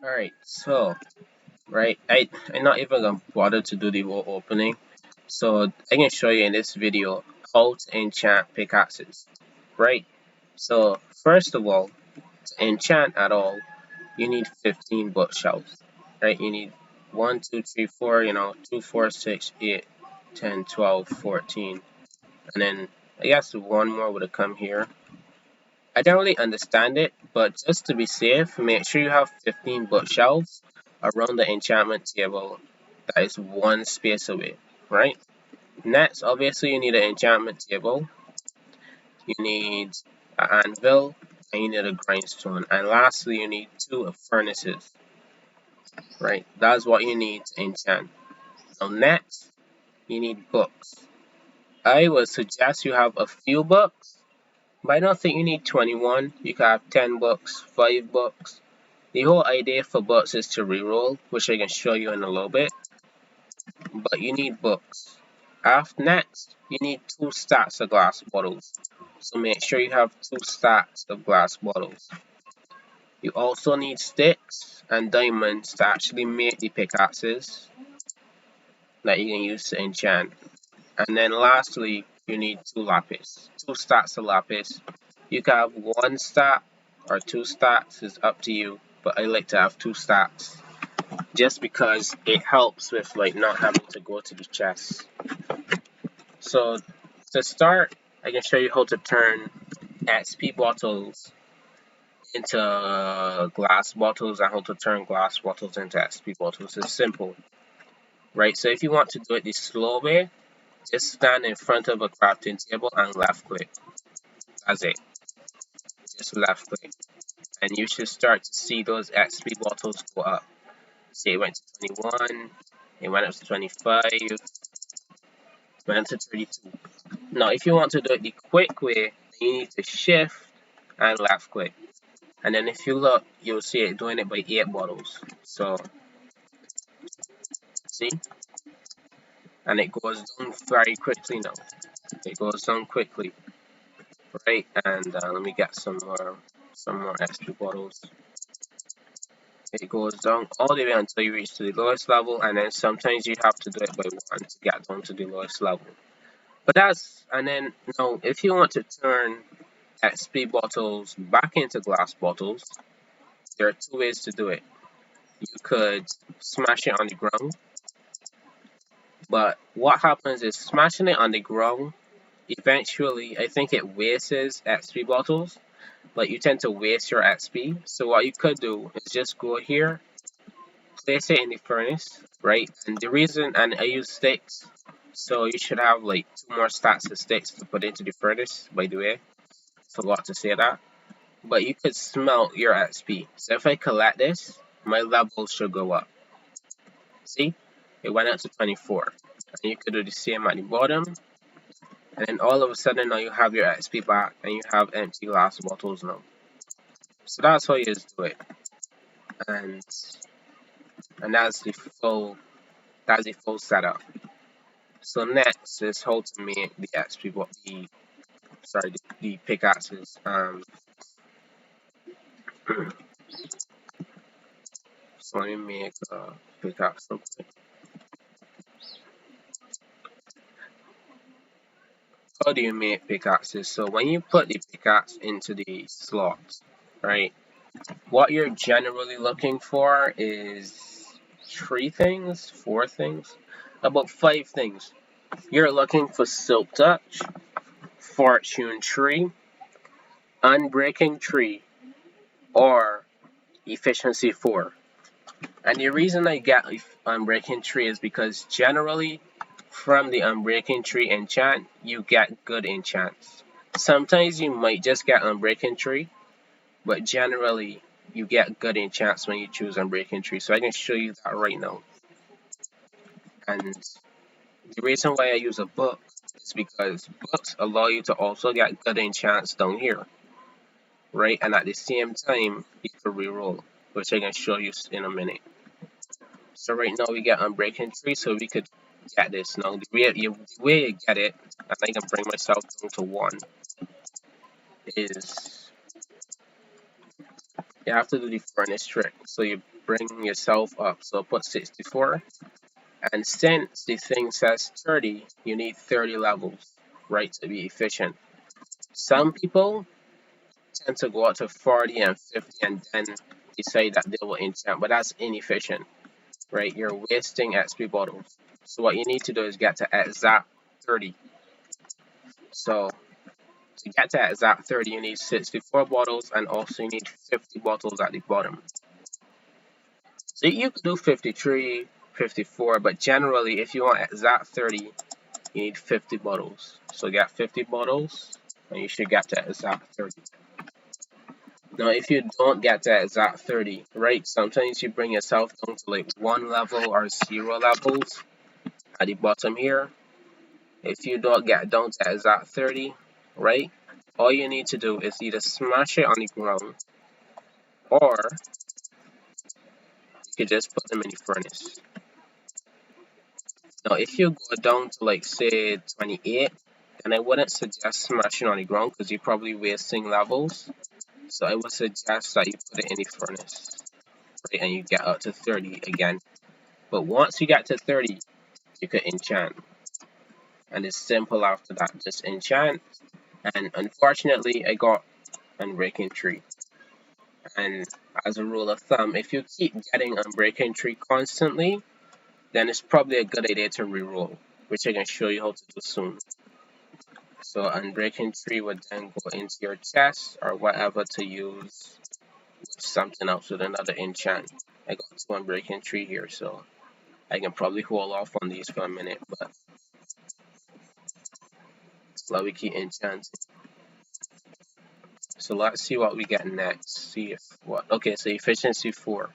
Alright, so, I'm not even gonna bother to do the whole opening. So, I can show you in this video how to enchant pickaxes. Right? So, first of all, to enchant at all, you need 15 bookshelves. Right? You need 1, 2, 3, 4, 2, 4, 6, 8, 10, 12, 14. And then, I guess one more would have come here. I don't really understand it, but just to be safe, make sure you have 15 bookshelves around the enchantment table that is one space away, right? Next, obviously, you need an enchantment table, you need an anvil, and you need a grindstone, and lastly, you need 2 furnaces, right? That's what you need to enchant. Now, next, you need books. I would suggest you have a few books, but I don't think you need 21. You can have 10 books, 5 books. The whole idea for books is to reroll, which I can show you in a little bit, but you need books. After next, you need 2 stacks of glass bottles, so make sure you have 2 stacks of glass bottles. You also need sticks and diamonds to actually make the pickaxes that you can use to enchant. And then lastly, you need 2 lapis, 2 stacks of lapis. You can have 1 stack or 2 stacks, is up to you, but I like to have 2 stacks, just because it helps with not having to go to the chest. So to start, I can show you how to turn XP bottles into glass bottles and how to turn glass bottles into XP bottles. It's simple, right? So if you want to do it the slow way, just stand in front of a crafting table and left click. That's it. Just left click. And you should start to see those XP bottles go up. See, it went to 21, it went up to 25, went up to 32. Now, if you want to do it the quick way, you need to shift and left click. And then if you look, you'll see it doing it by 8 bottles. So, see? And it goes down very quickly now. It goes down quickly. Right? And let me get some more XP bottles. It goes down all the way until you reach to the lowest level, and then sometimes you have to do it by 1 to get down to the lowest level. But and then now if you want to turn XP bottles back into glass bottles, there are 2 ways to do it. You could smash it on the ground, but what happens is smashing it on the ground, eventually I think it wastes XP bottles. Like, you tend to waste your XP. So what you could do is just go here, place it in the furnace, right? And the reason, and I use sticks, so you should have like 2 more stacks of sticks to put into the furnace, by the way. Forgot to say that. But you could smelt your XP. So if I collect this, my level should go up. See? It went up to 24. And you could do the same at the bottom. And then all of a sudden now you have your XP back and you have empty glass bottles now. So that's how you just do it. And that's the full setup. So next is how to make the XP the pickaxes. So let me make a pickaxe real quick. How do you make pickaxes? So when you put the pickaxe into the slot, right, what you're generally looking for is 3 things, 4 things, about 5 things. You're looking for Silk Touch, Fortune Tree, Unbreaking Tree, or Efficiency 4. And the reason I get Unbreaking Tree is because generally from the Unbreaking Tree enchant, you get good enchants. Sometimes you might just get Unbreaking Tree, but generally you get good enchants when you choose Unbreaking Tree. So I can show you that right now. And the reason why I use a book is because books allow you to also get good enchants down here, right? And at the same time, you can reroll, which I can show you in a minute. So right now we get Unbreaking Tree, so we could get this. Now the way you get it, and I can bring myself down to 1, is you have to do the furnace trick. So you bring yourself up. So put 64. And since the thing says 30, you need 30 levels, right, to be efficient. Some people tend to go out to 40 and 50 and then decide that they will enchant, but that's inefficient, right? You're wasting XP bottles. So what you need to do is get to exact 30. So to get to exact 30, you need 64 bottles and also you need 50 bottles at the bottom. So you could do 53, 54, but generally if you want exact 30, you need 50 bottles. So get 50 bottles and you should get to exact 30. Now if you don't get to exact 30, right, sometimes you bring yourself down to like 1 level or 0 levels at the bottom here. If you don't get down to exact 30, right, all you need to do is either smash it on the ground or you could just put them in the furnace. Now if you go down to like say 28, then I wouldn't suggest smashing on the ground because you're probably wasting levels. So I would suggest that you put it in the furnace, right, and you get up to 30 again. But once you get to 30, you could enchant. And it's simple after that, just enchant. And unfortunately, I got Unbreaking Tree. And as a rule of thumb, if you keep getting Unbreaking Tree constantly, then it's probably a good idea to reroll, which I can show you how to do soon. So Unbreaking Tree would then go into your chest or whatever to use with something else with another enchant. I got 2 Unbreaking Tree here, so I can probably hold off on these for a minute, but let me keep enchanting. So let's see what we get next. See if what. Okay, so efficiency 4.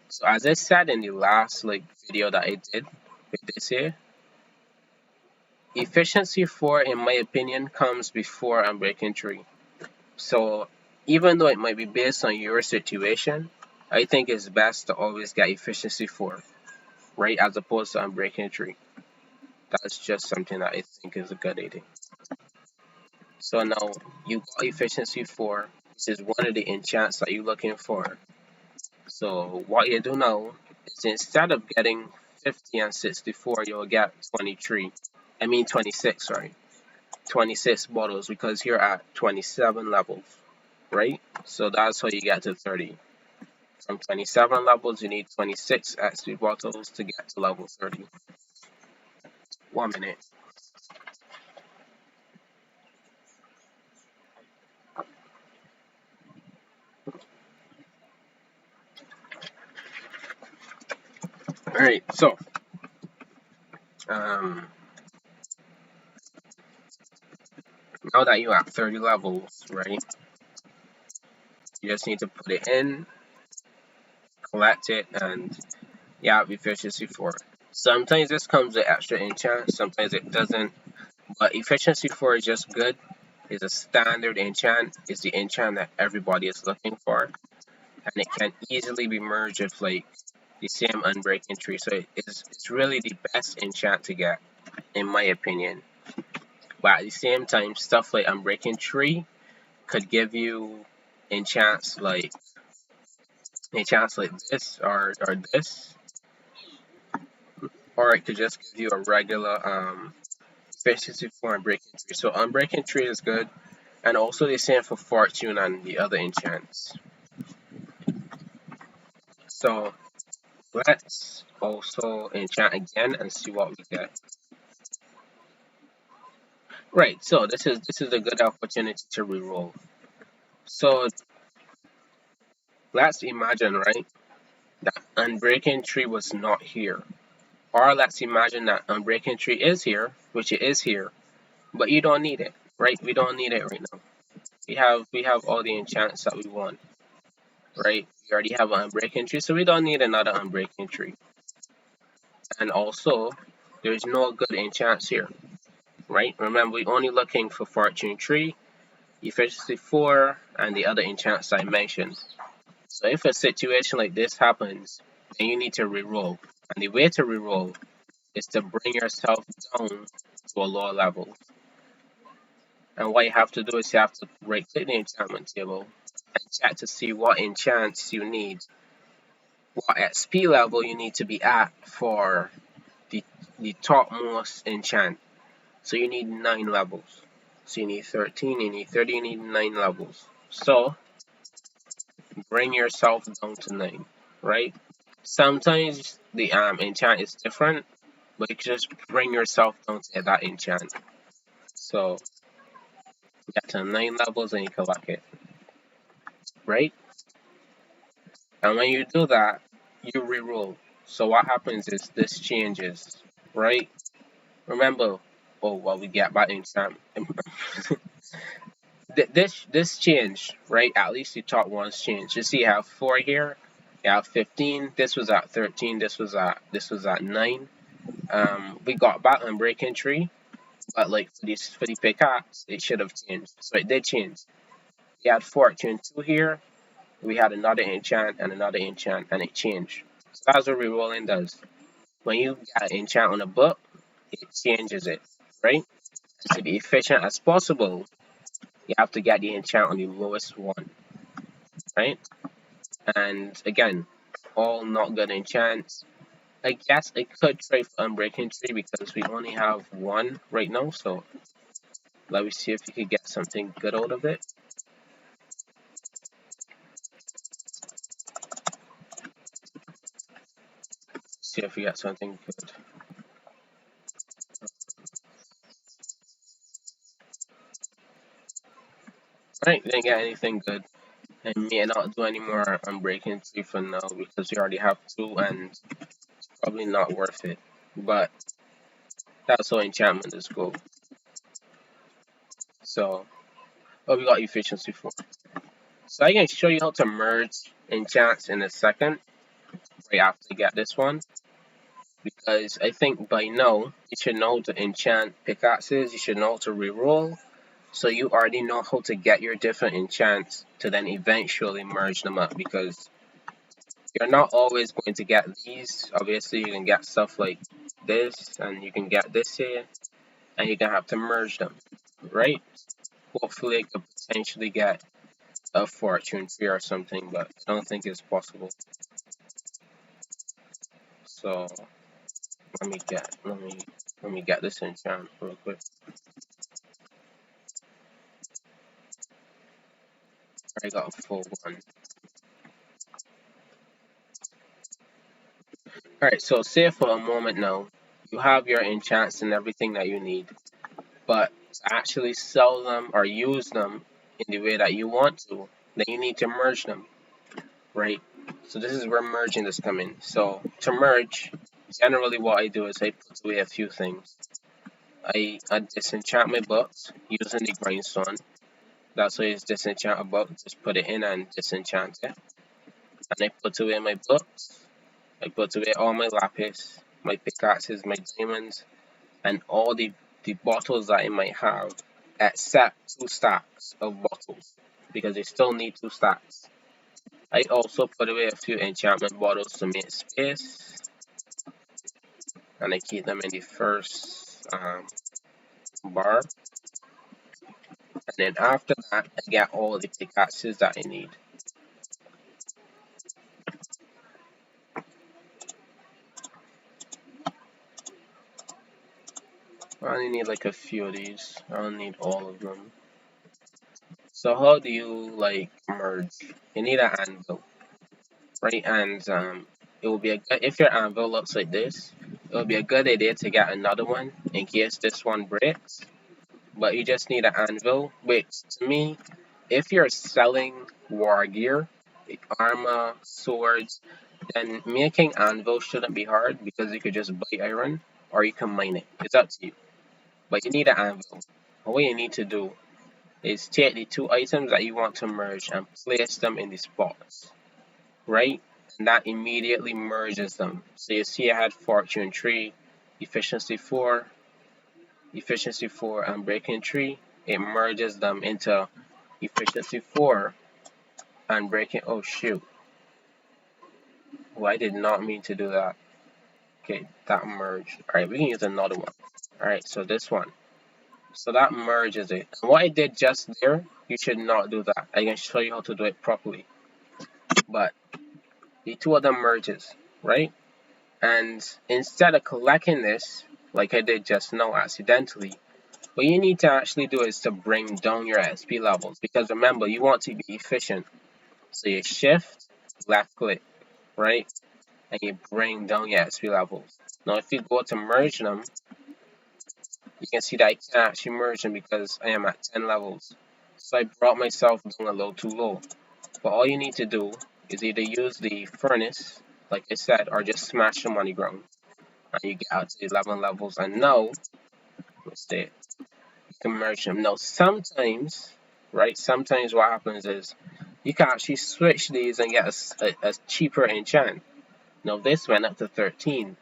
So as I said in the last video that I did with this here, efficiency 4 in my opinion comes before Unbreaking Tree. So even though it might be based on your situation, I think it's best to always get efficiency 4, right, as opposed to Unbreaking Tree. That's just something that I think is a good idea. So now you got efficiency 4, which is one of the enchants that you're looking for. So what you do now is instead of getting 50 and 64, you'll get 26, sorry. 26 bottles because you're at 27 levels, right? So that's how you get to 30. From 27 levels, you need 26 XP bottles to get to level 30. 1 minute. Alright, so now that you're at 30 levels, right, you just need to put it in, collect it, and you have efficiency 4. Sometimes this comes with extra enchant, sometimes it doesn't, but efficiency 4 is just good. It's a standard enchant, it's the enchant that everybody is looking for, and it can easily be merged with like the same Unbreaking Tree, so it's really the best enchant to get, in my opinion. But at the same time, stuff like Unbreaking Tree could give you enchants like this or this, or it could just give you a regular efficiency for Unbreaking Tree. So Unbreaking Tree is good, and also the same for Fortune and the other enchants. So let's also enchant again and see what we get. Right, so this is a good opportunity to reroll. So let's imagine, right, that Unbreaking Tree was not here. Or let's imagine that Unbreaking Tree is here, which it is here, but you don't need it, right? We don't need it right now. We have all the enchants that we want, right? We already have an Unbreaking Tree, so we don't need another Unbreaking Tree. And also, there's no good enchants here, right? Remember, we're only looking for Fortune Tree, Efficiency 4, and the other enchants I mentioned. So if a situation like this happens, then you need to reroll. And the way to reroll is to bring yourself down to a lower level. And what you have to do is you have to right click the enchantment table, and check to see what enchants you need, what XP level you need to be at for the, the topmost enchant. So you need 9 levels. So you need 13, you need 30, you need 9 levels. So bring yourself down to 9, right? Sometimes the enchant is different, but you can just bring yourself down to that enchant. So get to 9 levels and you can lock it, right? And when you do that, you reroll. So what happens is this changes, right? Remember, oh, well, we get back enchant. This changed, right? At least the top ones changed. You see, you have 4 here, you have 15. This was at 13. This was at 9. We got back on breaking tree, but like for the pickaxe, it should have changed. So it did change. We had fortune 2 here. We had another enchant and another enchant, and it changed. So that's what rerolling does. When you get an enchant on a book, it changes it, right? And to be efficient as possible, you have to get the enchant on the lowest one, right? And again, all not good enchants. I guess I could try for Unbreaking Tree because we only have one right now, so let me see if we could get something good out of it. See if we get something good. Alright, didn't get anything good. I may not do any more Unbreaking Tree for now because we already have 2 and it's probably not worth it. But that's how enchantment is go. So, oh, we got efficiency 4. So I can show you how to merge enchants in a second, right after you get this one. Because I think by now you should know how to enchant pickaxes, you should know how to reroll, so you already know how to get your different enchants to then eventually merge them up. Because you're not always going to get these. Obviously, you can get stuff like this, and you can get this here, and you're gonna have to merge them, right? Hopefully, I could potentially get a fortune tree or something, but I don't think it's possible. So let me get this enchant real quick. I got a full one. Alright, so say for a moment now, you have your enchants and everything that you need, but to actually sell them or use them in the way that you want to, then you need to merge them, right? So this is where merging is coming. So to merge, generally what I do is I put away a few things. I disenchant my books using the grindstone. That's why it's disenchant a book, just put it in and disenchant it. And I put away my books. I put away all my lapis, my pickaxes, my diamonds, and all the bottles that I might have, except 2 stacks of bottles, because I still need 2 stacks. I also put away a few enchantment bottles to make space, and I keep them in the first bar. And then after that, I get all the pickaxes that I need. I only need like a few of these. I don't need all of them. So how do you like merge? You need an anvil, right? And it will be a good, if your anvil looks like this, it will be a good idea to get another one in case this one breaks. But you just need an anvil, which to me, if you're selling war gear, like armor, swords, then making anvil shouldn't be hard because you could just buy iron or you can mine it. It's up to you. But you need an anvil. What you need to do is take the 2 items that you want to merge and place them in the spots, right? And that immediately merges them. So you see I had fortune 3, efficiency 4, and breaking 3. It merges them into efficiency 4 and breaking. Oh shoot. Well, I did not mean to do that. Okay, that merged. Alright, we can use another one. Alright, so this one. So that merges it. And what I did just there You should not do that. I can show you how to do it properly. But the two of them merges, right? And instead of collecting this, like I did just now accidentally, what you need to actually do is to bring down your XP levels. Because remember, you want to be efficient. So you shift, left click, right? And you bring down your XP levels. Now if you go to merge them, you can see that I can't actually merge them because I am at 10 levels. So I brought myself down a little too low. But all you need to do is either use the furnace, like I said, or just smash them on the ground. And you get out to 11 levels. And now, let's see, you can merge them. Now sometimes, right, sometimes what happens is you can actually switch these and get a cheaper enchant. Now this went up to 13.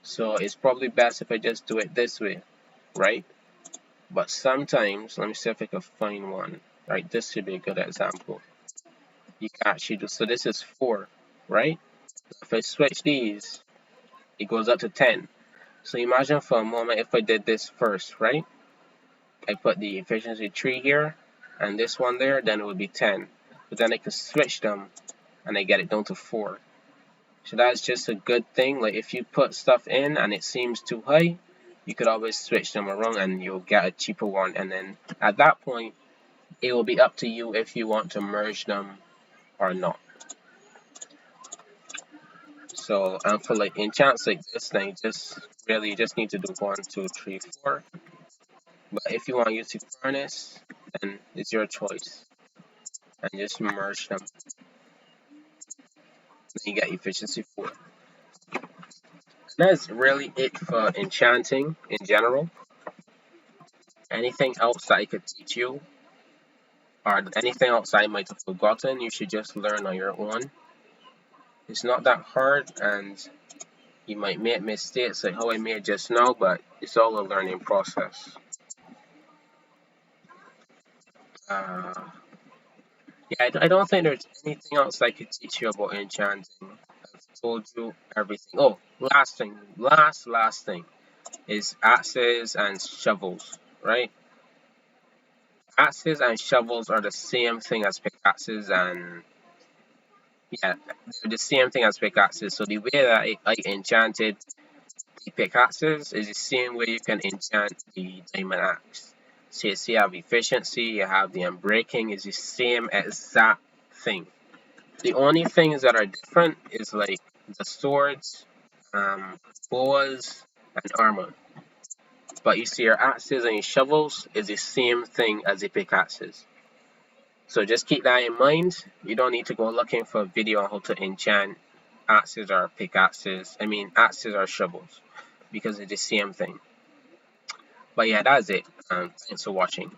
So it's probably best if I just do it this way, right? But sometimes, let me see if I can find one. Right, this should be a good example. You can actually do, so this is 4, right? If I switch these, it goes up to 10. So imagine for a moment if I did this first, right? I put the efficiency 3 here, and this one there, then it would be 10. But then I can switch them, and I get it down to 4. So that's just a good thing. Like if you put stuff in and it seems too high, you could always switch them around and you'll get a cheaper one. And then at that point, it will be up to you if you want to merge them or not. So for like enchants like this, then you just need to do 1, 2, 3, 4. But if you want to use the furnace, then it's your choice. And just merge them. Then you get efficiency 4. That's really it for enchanting in general. Anything else that I could teach you, or anything else I might have forgotten, you should just learn on your own. It's not that hard, and you might make mistakes like how I made just now, but it's all a learning process. Yeah, I don't think there's anything else I could teach you about enchanting. I've told you everything. Oh, last thing, last thing is axes and shovels, right? Axes and shovels are the same thing as pickaxes, and yeah, they're the same thing as pickaxes. So the way that I enchanted the pickaxes is the same way you can enchant the diamond axe. So you have efficiency, you have the unbreaking, is the same exact thing. The only things that are different is like the swords, bows, and armor. But you see your axes and your shovels is the same thing as the pickaxes. So just keep that in mind. You don't need to go looking for a video on how to enchant axes or pickaxes. I mean axes or shovels, because it's the same thing. But yeah, that's it. Thanks for watching.